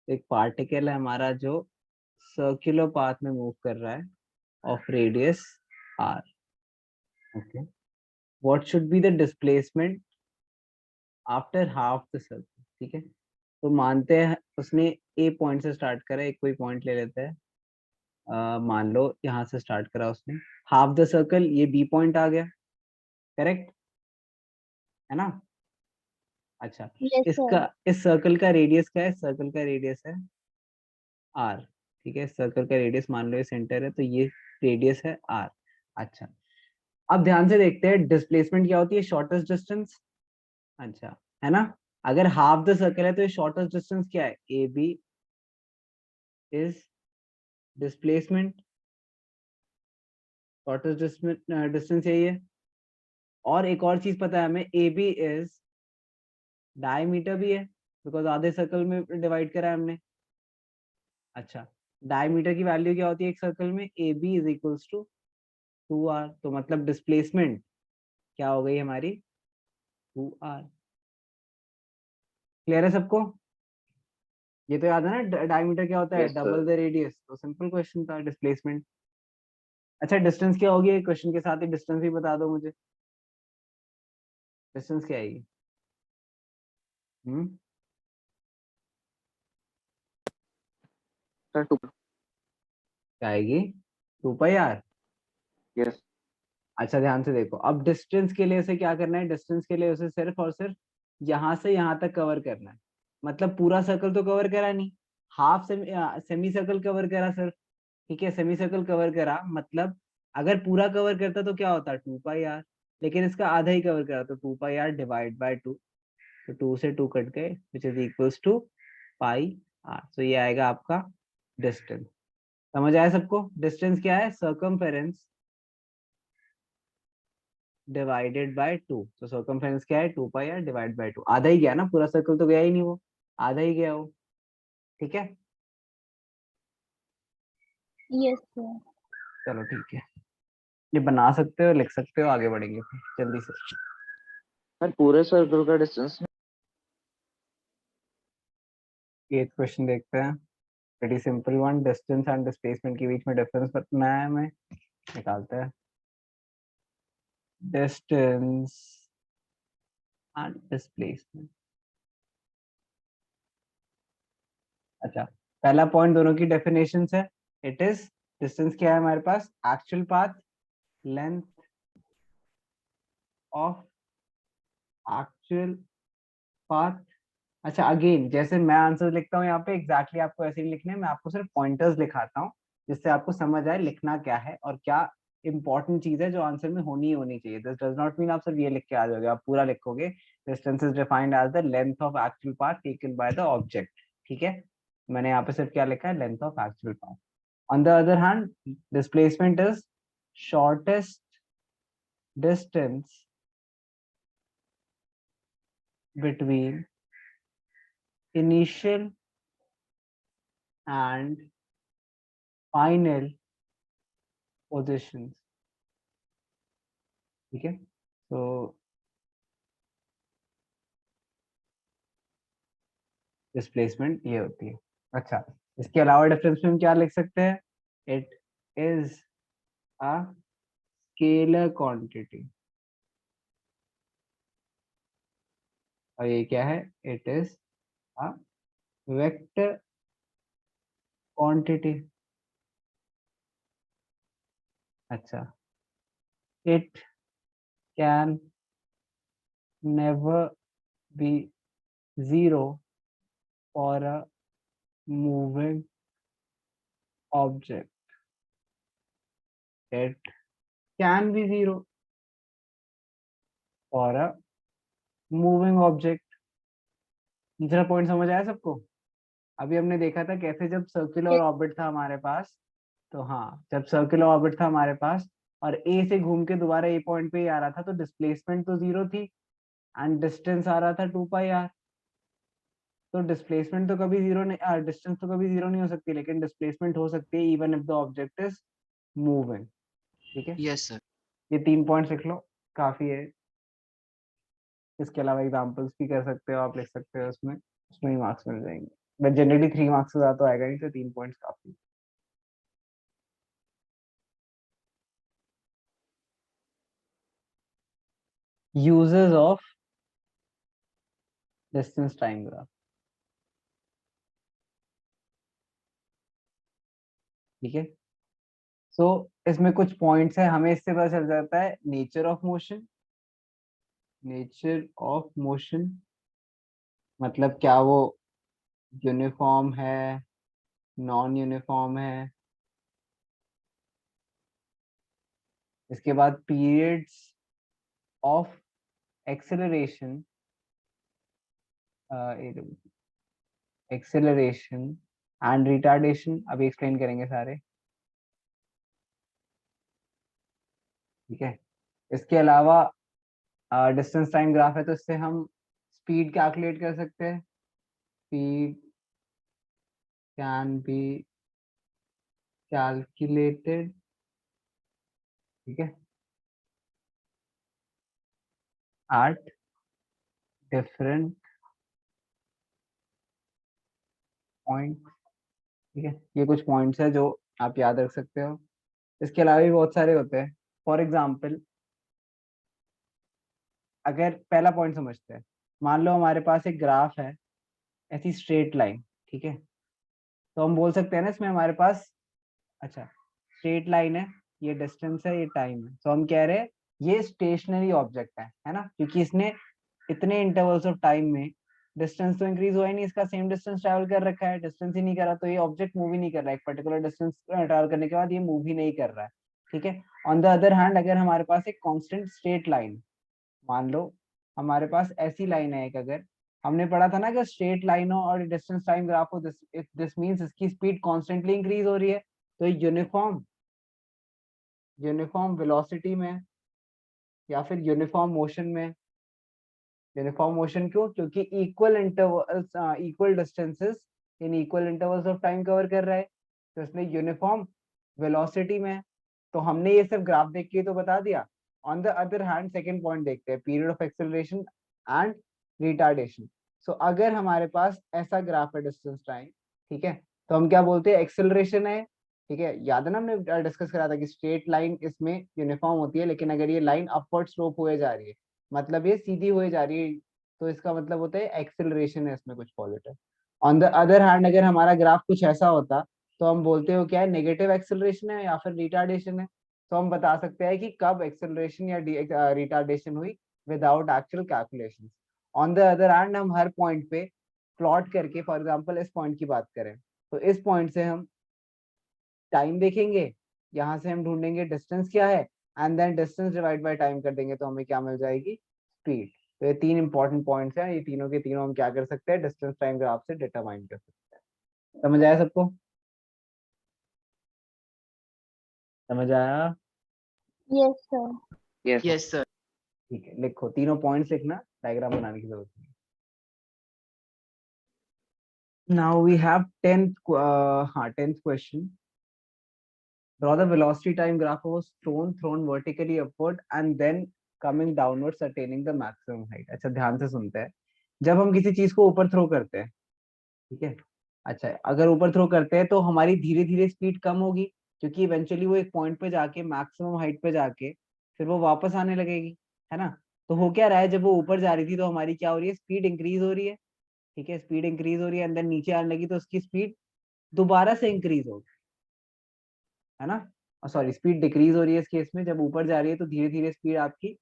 एक पार्टिकल है हमारा जो सर्कुलर पाथ में मूव कर रहा है of radius r। Okay, what should be the displacement after half the circle. ठीक है, तो मानते हैं उसने ए पॉइंट से स्टार्ट करा, एक कोई पॉइंट ले लेते हैं, मान लो यहाँ से स्टार्ट करा उसने, हाफ द सर्कल, ये बी पॉइंट आ गया, करेक्ट है ना। अच्छा, Yes, इसका sir. इस सर्कल का रेडियस क्या है, सर्कल का रेडियस है आर। ठीक है, सर्कल का रेडियस मान लो ये सेंटर है, तो ये रेडियस है आर। अच्छा, अब ध्यान से देखते हैं डिस्प्लेसमेंट क्या होती है, शॉर्टेस्ट डिस्टेंस। अच्छा, है ना, अगर हाफ द सर्कल है तो ये शॉर्टेस्ट डिस्टेंस क्या है, A B is displacement, shortest distance यही है। और एक और चीज पता है हमें, ए बी इज डायमीटर भी है, बिकॉज आधे सर्कल में डिवाइड करा है हमने। अच्छा, डायमीटर की वैल्यू क्या होती है एक सर्कल में, A B is equals to 2r। तो मतलब डिस्प्लेसमेंट क्या हो गई हमारी, 2r। क्लियर है सबको, ये तो याद है ना, डायमीटर क्या होता है, Yes, double sir. The radius. तो सिंपल क्वेश्चन था डिस्प्लेसमेंट। अच्छा, डिस्टेंस क्या होगी, क्वेश्चन के साथ ही डिस्टेंस भी बता दो मुझे, डिस्टेंस क्या आएगी। Sir, 2. क्या आएगी, 2πr। Yes. अच्छा, ध्यान से देखो, अब डिस्टेंस के लिए उसे क्या करना है, डिस्टेंस के लिए उसे सिर्फ और सिर्फ यहाँ से यहाँ तक कवर करना है। मतलब पूरा सर्कल तो कवर करा नहीं, हाफ सेमी सर्कल कवर करा सिर्फ। ठीक है, सेमी सर्कल कवर करा, मतलब अगर पूरा कवर करता तो क्या होता, 2πr। लेकिन इसका आधा ही कवर करा, तो 2πr डिवाइड बाय 2। तो 2 से 2 कट गए, which is equals to pi r. तो ये आएगा आपका डिस्टेंस। समझ आया सबको, डिस्टेंस क्या है, सर्कमफेरेंस डिवाइडेड बाय 2। तो सर्कमफेरेंस क्या है, 2πr डिवाइड बाय 2। आधा ही गया ना, पूरा सर्कल तो गया ही नहीं, वो आधा ही गया वो। ठीक है, Yes, sir. चलो ठीक है, ये बना सकते हो, लिख सकते हो, आगे बढ़ेंगे फिर जल्दी से। सर पूरे सर्कल का डिस्टेंस 8th क्वेश्चन देखते हैं, very simple one. Distance and displacement के बीच में डिफरेंस बताना है हमें, निकालते हैं। Distance and displacement. अच्छा, पहला पॉइंट दोनों की डेफिनेशन है, इट इज, डिस्टेंस क्या है हमारे पास, actual path length of actual path. अच्छा, अगेन जैसे मैं आंसर लिखता हूँ यहाँ पे, एग्जैक्टली आपको ऐसे ही लिखने हैं, मैं आपको सिर्फ पॉइंटर्स लिखाता हूँ जिससे आपको समझ आए लिखना क्या है और क्या इंपॉर्टेंट चीज है जो आंसर में होनी ही होनी चाहिए। दिस डज नॉट मीन आप सिर्फ ये लिख के आ जाओगे, आप पूरा लिखोगे। Distance is defined as the length of actual path taken by the object. ठीक है, मैंने यहाँ पे सिर्फ क्या लिखा है, length of actual path. On the other hand, displacement is shortest distance between initial and final positions। ठीक है, तो डिस्प्लेसमेंट ये होती है। अच्छा, इसके अलावा डिफरेंस में हम क्या लिख सकते हैं, it is a scalar quantity. और ये क्या है, it is a vector quantity. अच्छा, it can never be zero for a moving object, it can be zero for a moving object. तीसरा पॉइंट समझ आया सबको? अभी हमने देखा था कैसे जब सर्कुलर ऑर्बिट था हमारे पास, तो हाँ, जब सर्कुलर ऑर्बिट था हमारे पास और ए से घूम के दोबारा ए पॉइंट पे ही आ रहा था, तो डिस्प्लेसमेंट तो जीरो थी एंड डिस्टेंस आ रहा था 2πr। तो डिस्प्लेसमेंट तो कभी जीरो नहीं, डिस्टेंस तो कभी जीरो नहीं हो सकती, लेकिन डिस्प्लेसमेंट हो सकती है even if the object is moving. ठीक है, यस सर। ये 3 पॉइंट्स लिख लो, काफी है। इसके अलावा एग्जांपल्स भी कर सकते हो, आप लिख सकते हो, उसमें उसमें ही मार्क्स मिल जाएंगे, बट जनरली 3 मार्क्स से ज्यादा तो आएगा नहीं, तो 3 पॉइंट्स काफी। Uses of distance time graph. ठीक है, सो इसमें कुछ पॉइंट्स है, हमें इससे पता चल जाता है nature of motion. Nature of motion मतलब क्या वो यूनिफॉर्म है, नॉन यूनिफॉर्म है। इसके बाद periods of acceleration, acceleration and retardation, अभी एक्सप्लेन करेंगे सारे। ठीक है, इसके अलावा डिस्टेंस टाइम ग्राफ है, तो इससे हम स्पीड कैलकुलेट कर सकते हैं। Speed can be calculated. ठीक है, एट डिफरेंट पॉइंट। ठीक है, ये कुछ पॉइंट्स है जो आप याद रख सकते हो। इसके अलावा भी बहुत सारे होते हैं। फॉर एग्जाम्पल, अगर पहला पॉइंट समझते हैं, मान लो हमारे पास एक ग्राफ है, ऐसी स्ट्रेट लाइन। ठीक है, तो हम बोल सकते हैं ना इसमें हमारे पास, अच्छा स्ट्रेट लाइन है, ये डिस्टेंस है, ये टाइम है, तो हम कह रहे हैं ये स्टेशनरी ऑब्जेक्ट है ना, क्योंकि इसने इतने इंटरवल्स ऑफ टाइम में डिस्टेंस तो इंक्रीज हुआ ही नहीं, इसका सेम डिस्टेंस ट्रैवल कर रखा है, डिस्टेंस ही नहीं करा, तो ये ऑब्जेक्ट मूव ही नहीं कर रहा है, एक पर्टिकुलर डिस्टेंस ट्रैवल करने के बाद ये मूव ही नहीं कर रहा है। ठीक है, ऑन द अदर हैंड अगर हमारे पास एक कांस्टेंट स्ट्रेट लाइन, मान लो हमारे पास ऐसी लाइन है एक, अगर हमने पढ़ा था ना कि स्ट्रेट लाइन हो और डिस्टेंस टाइम ग्राफ हो, दिस मींस इसकी स्पीड कॉन्स्टेंटली इंक्रीज हो रही है, तो यूनिफॉर्म यूनिफॉर्म वेलोसिटी में या फिर यूनिफॉर्म मोशन में। यूनिफॉर्म मोशन क्यों? क्योंकि equal intervals, equal distances in equal intervals of time cover कर रहा है, तो इसमें यूनिफॉर्म वेलोसिटी में। तो हमने ये सिर्फ ग्राफ देख के तो बता दिया। On the other hand second point देखते हैं, period of acceleration and retardation. So अगर हमारे पास ऐसा ग्राफ है डिस्टेंस टाइम, ठीक है, तो हम क्या बोलते हैं, एक्सेलरेशन है। ठीक है, याद है ना हमने डिस्कस करा था कि स्ट्रेट लाइन इसमें यूनिफॉर्म होती है, लेकिन अगर ये लाइन अपवर्ड स्लोप हुए जा रही है, मतलब ये सीधी हुए जा रही है, तो इसका मतलब होता है एक्सेलरेशन है इसमें कुछ positive. On the other hand अगर हमारा ग्राफ कुछ ऐसा होता, तो हम बोलते हो क्या है, नेगेटिव एक्सेलरेशन है या फिर रिटार्डेशन है। तो हम बता सकते हैं कि कब एक्सेलरेशन या रिटार्डेशन हुई without actual calculation. On the other hand हम हर पॉइंट पे प्लॉट करके, फॉर एग्जांपल इस पॉइंट की बात करें, तो इस पॉइंट से हम टाइम देखेंगे, यहाँ से हम ढूंढेंगे डिस्टेंस क्या है, and then distance divide by time कर देंगे, तो हमें क्या मिल जाएगी, स्पीड। तो ये 3 इंपॉर्टेंट पॉइंट्स हैं, ये तीनों के तीनों हम क्या कर सकते हैं, डिस्टेंस टाइम ग्राफ से डिटरमाइन कर सकते हैं। समझ आया सबको? समझ आया? Yes, sir. Yes, sir. Yes sir. ठीक है, लिखो, तीनों पॉइंट्स लिखना, डायग्राम बनाने की जरूरत नहीं। Now we have 10th question. Draw the velocity time graph of a stone thrown vertically upward and then coming downwards attaining the maximum height। अच्छा ध्यान से सुनते हैं, जब हम किसी चीज को ऊपर थ्रो करते हैं, ठीक है, अच्छा अगर ऊपर थ्रो करते हैं तो हमारी धीरे धीरे स्पीड कम होगी, क्योंकि इवेंचुअली वो एक पॉइंट पे जाके मैक्सिमम हाइट पे जाके फिर वो वापस आने लगेगी, है ना। तो हो क्या रहा है, जब वो ऊपर जा रही थी तो हमारी क्या हो रही है, स्पीड इंक्रीज हो रही है, ठीक है, स्पीड इंक्रीज हो रही है, अंदर नीचे आने लगी तो उसकी स्पीड दोबारा से इंक्रीज हो गई, है ना, सॉरी स्पीड डिक्रीज हो रही है इस केस में, जब ऊपर जा रही है तो धीरे धीरे स्पीड आपकी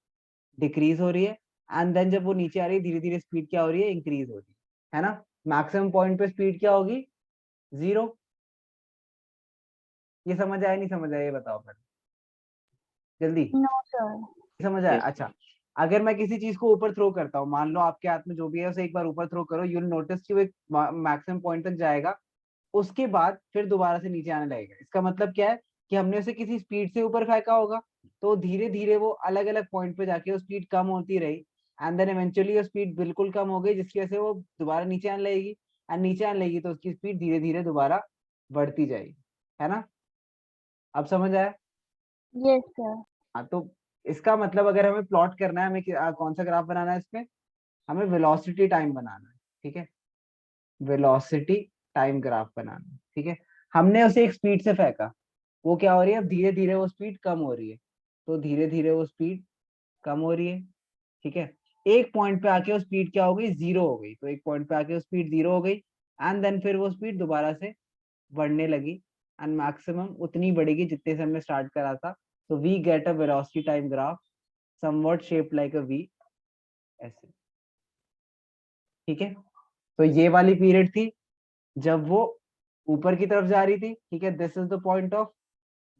डिक्रीज हो रही है, एंड देन जब वो नीचे आ रही है धीरे धीरे स्पीड क्या हो रही है, इंक्रीज हो रही है ना। मैक्सिमम पॉइंट पे स्पीड क्या होगी, 0। ये समझ आया नहीं समझ आया, ये बताओ फिर जल्दी, No, sir. समझ आया। Yes, अच्छा, अगर मैं किसी चीज को ऊपर थ्रो करता हूँ, मान लो आपके हाथ में जो भी है उसे एक बार ऊपर थ्रो करो, यू विल नोटिस कि वो एक मैक्सिमम पॉइंट तक जाएगा, उसके बाद फिर दोबारा से नीचे आने लगेगा। इसका मतलब क्या है कि हमने उसे किसी स्पीड से ऊपर फेंका होगा, तो धीरे धीरे वो अलग अलग पॉइंट पे जाके वो स्पीड कम होती रही, एंड देन इवेंचुअली वो स्पीड बिल्कुल कम हो गई, जिसकी वजह से वो दोबारा नीचे आने लगेगी, एंड नीचे आने लगेगी तो उसकी स्पीड धीरे धीरे दोबारा बढ़ती जाएगी, है ना। अब समझ आया। Yes, sir. हाँ, तो इसका मतलब अगर हमें प्लॉट करना है, हमें कौन सा ग्राफ बनाना है इसमें, हमें वेलोसिटी टाइम बनाना है, ठीक है, वेलोसिटी टाइम ग्राफ बनाना है, ठीक है। हमने उसे एक स्पीड से फेंका, वो क्या हो रही है, अब धीरे धीरे वो स्पीड कम हो रही है, तो धीरे धीरे वो स्पीड कम हो रही है, ठीक है। एक पॉइंट पे आके वो स्पीड क्या हो गई, 0 हो गई, तो एक पॉइंट पे आके वो स्पीड 0 हो गई, एंड देन फिर वो स्पीड दोबारा से बढ़ने लगी, एंड मैक्सिमम उतनी बढ़ेगी जितने से हमने स्टार्ट करा था, तो we get a velocity time graph somewhat shaped like a V, ऐसे, ठीक है। तो ये वाली पीरियड थी जब वो ऊपर की तरफ जा रही थी, ठीक है, this is the point of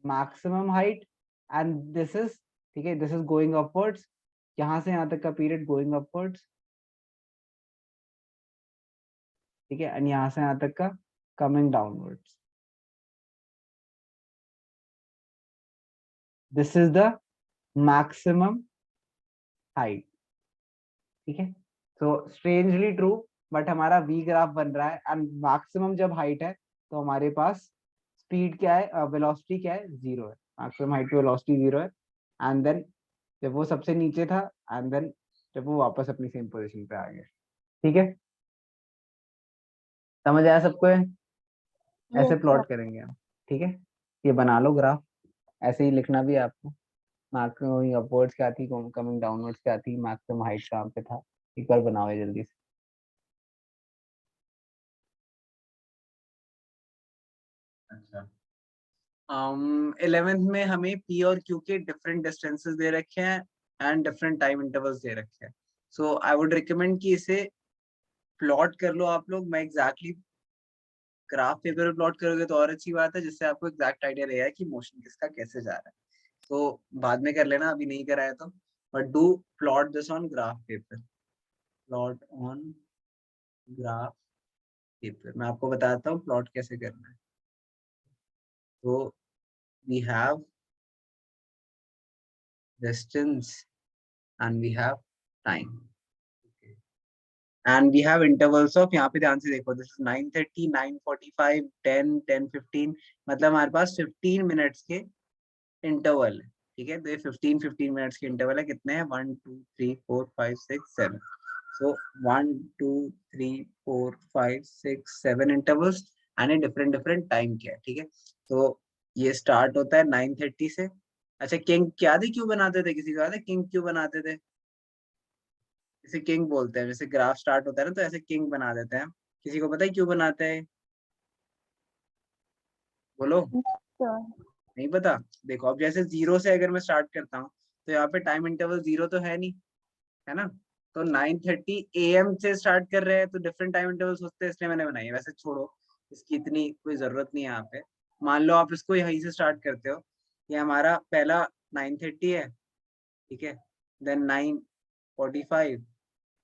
maximum height, and this is, ठीक है, दिस इज गोइंग अपवर्ड्स, यहाँ से यहाँ तक का पीरियड गोइंग अपवर्ड्स, ठीक है, एंड यहाँ से यहाँ तक का coming downwards, this is the maximum height, ठीक है। तो स्ट्रेंजली ट्रू, बट हमारा वी ग्राफ बन रहा है, एंड मैक्सिमम जब हाइट है तो हमारे पास स्पीड क्या है, वेलोसिटी क्या है, 0 है, मैक्सिमम हाइट पे वेलोसिटी 0 है, एंड देन जब वो सबसे नीचे था, एंड देन जब वो वापस अपनी सेम पोजीशन पे आ गया, ठीक है, समझ आया सबको है? ऐसे Yes, sir. प्लॉट करेंगे हम, ठीक है, ये बना लो ग्राफ, ऐसे ही लिखना भी है आपको, मैक्सिमम अपवर्ड्स क्या थी, कमिंग डाउनवर्ड्स क्या थी, मैक्सिमम हाइट कहाँ पे था, एक बार बनाओ ये जल्दी से। अच्छा, 11th में हमें पी और क्यू के डिफरेंट डिस्टेंसेस दे रखे हैं एंड डिफरेंट टाइम इंटरवल्स दे रखे हैं, सो आई वुड रिकमेंड कि इसे प्लॉट कर लो आप लोग। मैं एग्जैक्टली ग्राफ पेपर पे प्लॉट करोगे तो और अच्छी बात है, जिससे आपको एग्जैक्ट आइडिया रहेगा कि मोशन किसका कैसे जा रहा है, तो बाद में कर लेना, अभी नहीं कराया तो, but do plot this on graph paper, plot on graph paper. मैं आपको बताता हूँ प्लॉट कैसे करना है। तो we have distance and we have time, and we have intervals of, यहाँ पे ध्यान से देखो, this is 9:30, 9:45, 10, 10:15, मतलब हमारे पास 15 मिनट्स के इंटरवल है, ठीक है। तो ये 15 मिनट्स के इंटरवल है, कितने हैं, 1 2 3 4 5 6 7, सो 1 2 3 4 5 6 7 intervals, and different different time के है, ठीक है। तो ये स्टार्ट होता है 9:30 से। अच्छा, किंग क्या थे, क्यों बनाते थे, किसी को याद है किंग क्यों बनाते थे? इसे किंग बोलते हैं, जैसे ग्राफ स्टार्ट होता है ना तो ऐसे किंग बना देते हैं। किसी को पता है क्यों बनाते हैं, बोलो। No, sir. नहीं पता? देखो, अब जैसे 0 से अगर मैं स्टार्ट करता हूँ तो यहाँ पे टाइम इंटरवल 0 तो है नहीं, है ना। तो 9:30 AM से स्टार्ट कर रहे हैं तो डिफरेंट टाइम इंटरवल्स होते हैं, इसलिए मैंने बनाई है। वैसे छोड़ो, इसकी इतनी कोई जरूरत नहीं है यहाँ पे। मान लो आप इसको यहीं से स्टार्ट करते हो, ये हमारा पहला 9:30 है, ठीक है, then 9:45,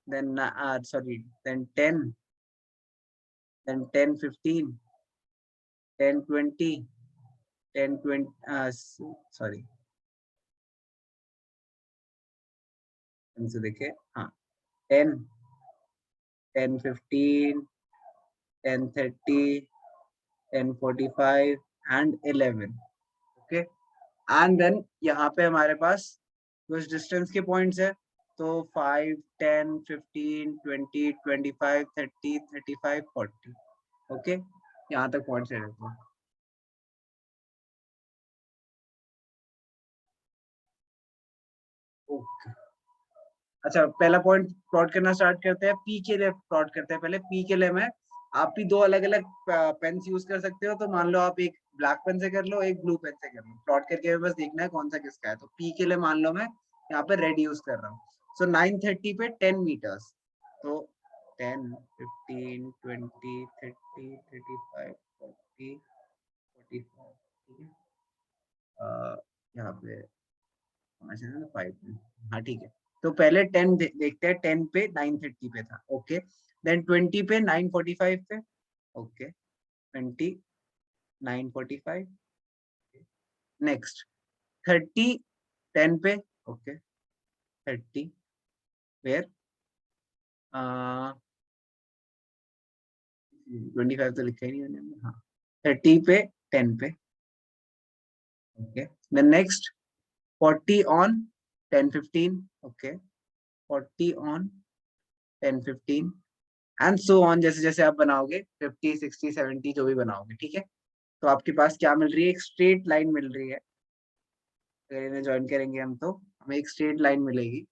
then sorry then 10, then 10:15, 10:20, 10:20, sorry, से देखिए, हाँ, 10, 10:15, 10:30, 10:45 and 11, ओके। एंड देन यहाँ पे हमारे पास कुछ डिस्टेंस के पॉइंट्स है, तो 5, 10, 15, 20, 25, 30, 35, 40, ओके, यहाँ तक पॉइंट्स है। ओके, अच्छा पहला पॉइंट प्लॉट करना स्टार्ट करते हैं, पी के लिए प्लॉट करते हैं। पहले पी के लिए मैं, आप भी दो अलग अलग पेन यूज कर सकते हो, तो मान लो आप एक ब्लैक पेन से कर लो, एक ब्लू पेन से कर लो, प्लॉट करके बस देखना है कौन सा किसका है। तो पी के लिए मान लो मैं यहाँ पे रेड यूज कर रहा हूँ। सो 9:30 पे 10 मीटर्स, तो 10, 15, 20, 30, 35, 40, 45, ठीक है। यहाँ पे 5, हाँ ठीक है। तो पहले 10 देखते हैं, 10 पे 9:30 पे था, ओके। देन 20 पे 9:45 पे, ओके। 20, 9:45, नेक्स्ट 30, 10 पे, ओके। 30 फिर 25 तो लिखा ही नहीं मैंने, हाँ। 30 पे 10 पे, okay. Then next 40 on 10:15, okay. 40 on 10:15 and so on, जैसे जैसे आप बनाओगे 50, 60, 70 जो भी बनाओगे, ठीक है। तो आपके पास क्या मिल रही है, एक स्ट्रेट लाइन मिल रही है। अगर इन्हें ज्वाइन करेंगे हम तो हमें एक स्ट्रेट लाइन मिलेगी,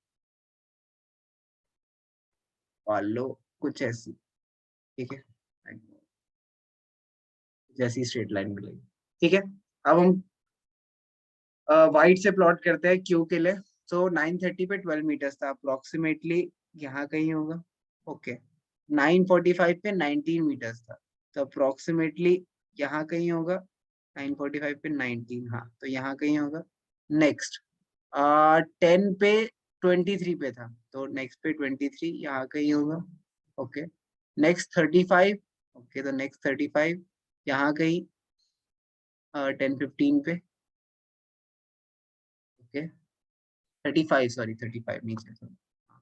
लो कुछ ऐसी, ठीक है, जैसी स्ट्रेट लाइन मिलेगी, ठीक है। अब हम वाइट से प्लॉट करते हैं क्यू के लिए। सो 9:30 पे 12 मीटर्स था, अप्रोक्सीमेटली यहाँ कहीं होगा, ओके। 9:45 पे 19 मीटर्स था, तो अप्रोक्सीमेटली यहाँ कहीं होगा। 9:45 पे 19, हाँ तो यहाँ कहीं होगा। नेक्स्ट 10 पे 23 पे था, तो नेक्स्ट पे 23 यहाँ कहीं होगा, ओके। नेक्स्ट 35, ओके, तो नेक्स्ट 35 यहाँ कहीं 10:15 पे, ओके। 35, सॉरी 35 नीचे, तो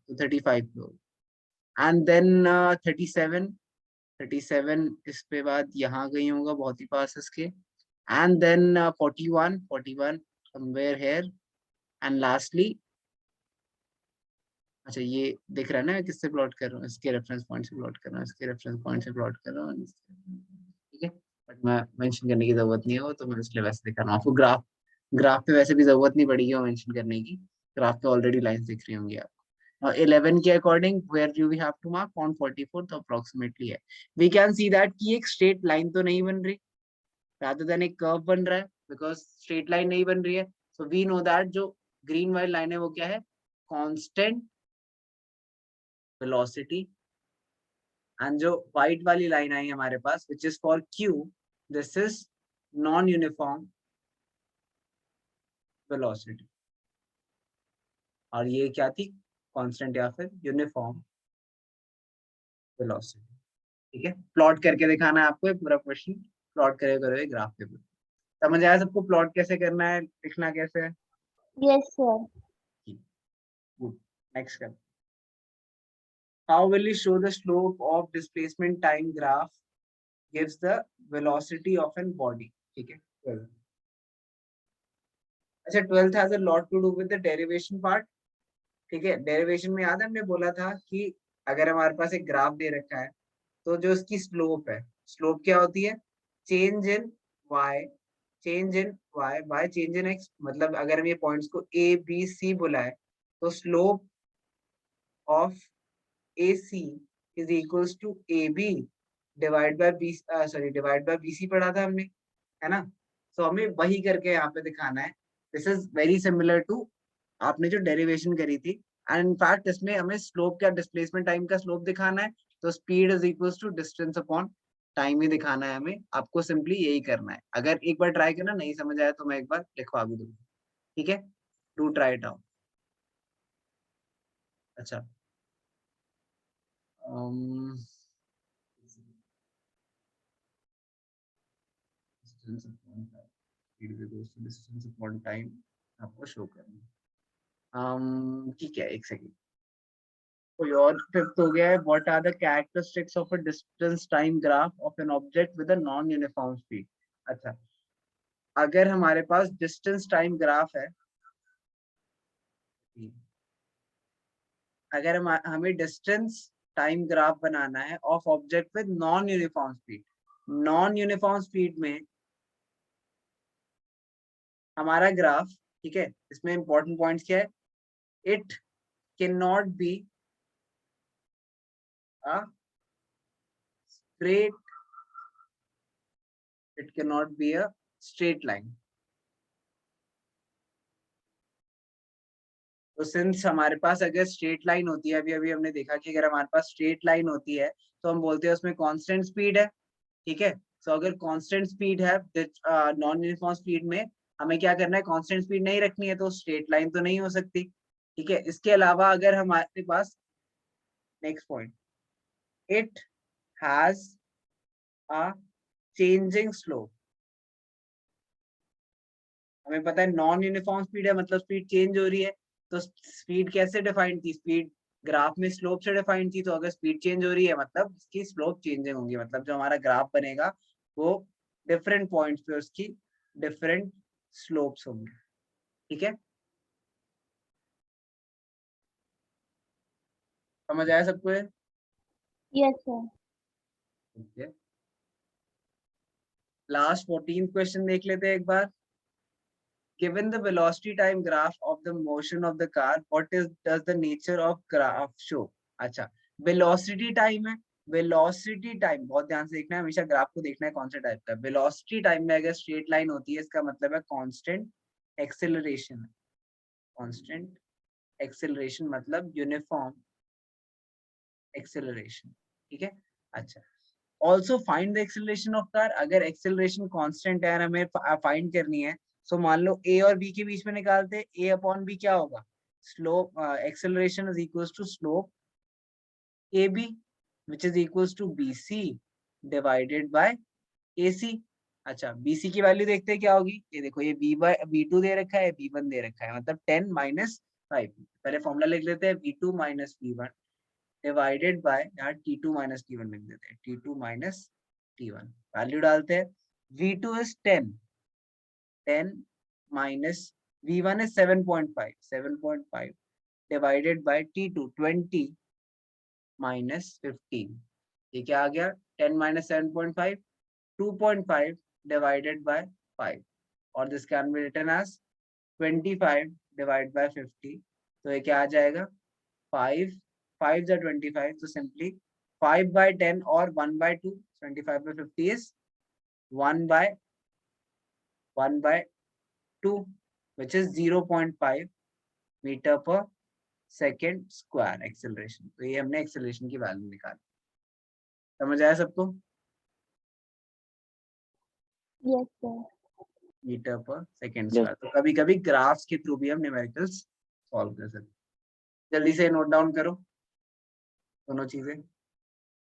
35 पे होगा। एंड देन 37, 37 इस पे बाद यहाँ कहीं होगा, बहुत ही पास इसके। And then 41, 41 somewhere here, and lastly, अच्छा ये दिख रहा है ना मैं किससे प्लॉट कर रहा हूँ, इसके रेफरेंस पॉइंट से प्लॉट कर रहा हूँ, इसके रेफरेंस पॉइंट से प्लॉट कर रहा हूँ, ठीक है। बट मैं मेंशन करने की जरूरत नहीं है वो, तो मैं इसलिए वैसे दिखा रहा हूँ आपको। ग्राफ ग्राफ पे वैसे भी जरूरत नहीं पड़ेगी वो मेंशन करने की, ग्राफ पे ऑलरेडी लाइंस दिख रही होंगी आपको। और 11 के according where you we have to mark on 44, तो अप्रोक्सीमेटली है। वी कैन सी दैट कि एक स्ट्रेट लाइन तो नहीं बन रही, rather than एक कर्व बन रहा है, बिकॉज स्ट्रेट लाइन नहीं बन रही है। सो वी नो दैट जो ग्रीन वाली लाइन है वो क्या है, कांस्टेंट वेलोसिटी। एंड जो व्हाइट वाली लाइन आई हमारे पास which is for Q, this is non uniform velocity, और ये क्या थी, कांस्टेंट या फिर यूनिफॉर्म वेलोसिटी, ठीक है। प्लॉट करके दिखाना है आपको, ये पूरा क्वेश्चन प्लॉट करे करो ग्राफ के ऊपर। समझ आया सबको प्लॉट कैसे करना है, लिखना कैसे है? Yes, sir. गुड, नेक्स्ट कर। How will you show the slope of displacement time graph gives the velocity of an body? ठीक है 12. अच्छा 12th has a lot to do with the derivation part, ठीक है। डेरिवेशन में याद है हमने बोला था कि अगर हमारे पास एक ग्राफ दे रखा है, तो जो उसकी स्लोप है, स्लोप क्या होती है, change in y, change in y change in x। मतलब अगर हम ये पॉइंट्स को a b c बुलाए, तो slope of AC is equals to AB divide by B, sorry divide by BC पढ़ा था हमने, है ना। सो हमें वही करके यहाँ पे दिखाना है। This is very similar to आपने जो डेरिवेशन करी थी, एंड इनफैक्ट इसमें हमें स्लोप क्या, डिस्प्लेसमेंट टाइम का स्लोप दिखाना है, तो speed is equals to distance upon time ही दिखाना है हमें। आपको सिंपली यही करना है। अगर एक बार ट्राई करना नहीं समझ आया तो मैं एक बार लिखवा भी दूंगा, ठीक है। Do try it out. अच्छा distance upon time, speed is equals to distance upon time आपको शो करना। ठीक है, एक सेकंड। कोई और फिफ्थ हो गया है, what are the characteristics of a distance time graph of an object with a non uniform speed. अच्छा अगर हमारे पास डिस्टेंस टाइम ग्राफ है, अगर हमें डिस्टेंस टाइम ग्राफ बनाना है of object with non uniform speed, non uniform speed में हमारा graph, ठीक है, इसमें इंपॉर्टेंट पॉइंट्स क्या है, it cannot be a straight, it cannot be a straight line. तो सिंस हमारे पास अगर स्ट्रेट लाइन होती है, अभी अभी हमने देखा कि अगर हमारे पास स्ट्रेट लाइन होती है तो हम बोलते हैं उसमें कांस्टेंट स्पीड है, ठीक है। सो अगर कांस्टेंट स्पीड है नॉन यूनिफॉर्म स्पीड में हमें क्या करना है, कांस्टेंट स्पीड नहीं रखनी है, तो स्ट्रेट लाइन तो नहीं हो सकती, ठीक है। इसके अलावा अगर हमारे पास next point, it has a changing slope, हमें पता है नॉन यूनिफॉर्म स्पीड है मतलब स्पीड चेंज हो रही है, तो स्पीड कैसे डिफाइंड थी, स्पीड ग्राफ में स्लोप से डिफाइंड थी, तो अगर स्पीड चेंज हो रही है मतलब इसकी स्लोप चेंजिंग होगी, मतलब जो हमारा ग्राफ बनेगा वो डिफरेंट पॉइंट्स पे उसकी डिफरेंट स्लोप्स होंगे, ठीक है। समझ आया सबको ये? Yes, sir. Okay, last 14th question देख लेते हैं एक बार। Given the velocity time graph of the motion of the car, what does the nature of graph show? अच्छा, velocity time है, velocity time बहुत ध्यान से देखना है, हमेशा ग्राफ को देखना है कौन से टाइप का। velocity time में अगर स्ट्रेट लाइन होती है इसका मतलब है कांस्टेंट एक्सेलरेशन है, कांस्टेंट एक्सेलरेशन मतलब यूनिफॉर्म एक्सेलरेशन, ठीक है। अच्छा, also find the acceleration of car, अगर एक्सेलरेशन कांस्टेंट है हमें फाइंड करनी है, सो मान लो a और b के बीच में निकालते हैं, a अपॉन b क्या होगा, slope, acceleration is equals to slope ab which is equals to bc divided by ac। अच्छा, bc की वैल्यू देखते हैं क्या होगी, ये देखो ये b2 दे रखा है, b1 दे रखा है, मतलब 10 माइनस 5, पहले फॉर्मूला लिख लेते हैं, b2 minus b1 divided by, यहाँ t2 माइनस t1 लिख देते हैं, t2 माइनस t1, वैल्यू डालते हैं, v2 is 10 minus v1 is 7.5 divided by t2 20 minus 15, ये क्या आ गया, 10 minus 7.5 2.5 divided by 5, और this can be written as 25 divided by 50, तो ये क्या आ जाएगा 5 5 is 25, so simply 5 by 10 or 1 by 2, 25 by 50 is 1 by 2, which is 0.5 metre per second square acceleration. तो ये हमने एक्सेलरेशन की वैल्यू निकाली, समझ आया सबको? Yes, sir. Metre per second square. तो कभी कभी ग्राफ्स के थ्रू भी हम न्यूमेरिकल्स सॉल्व कर सकते हैं। जल्दी से नोट डाउन करो दोनों चीजें।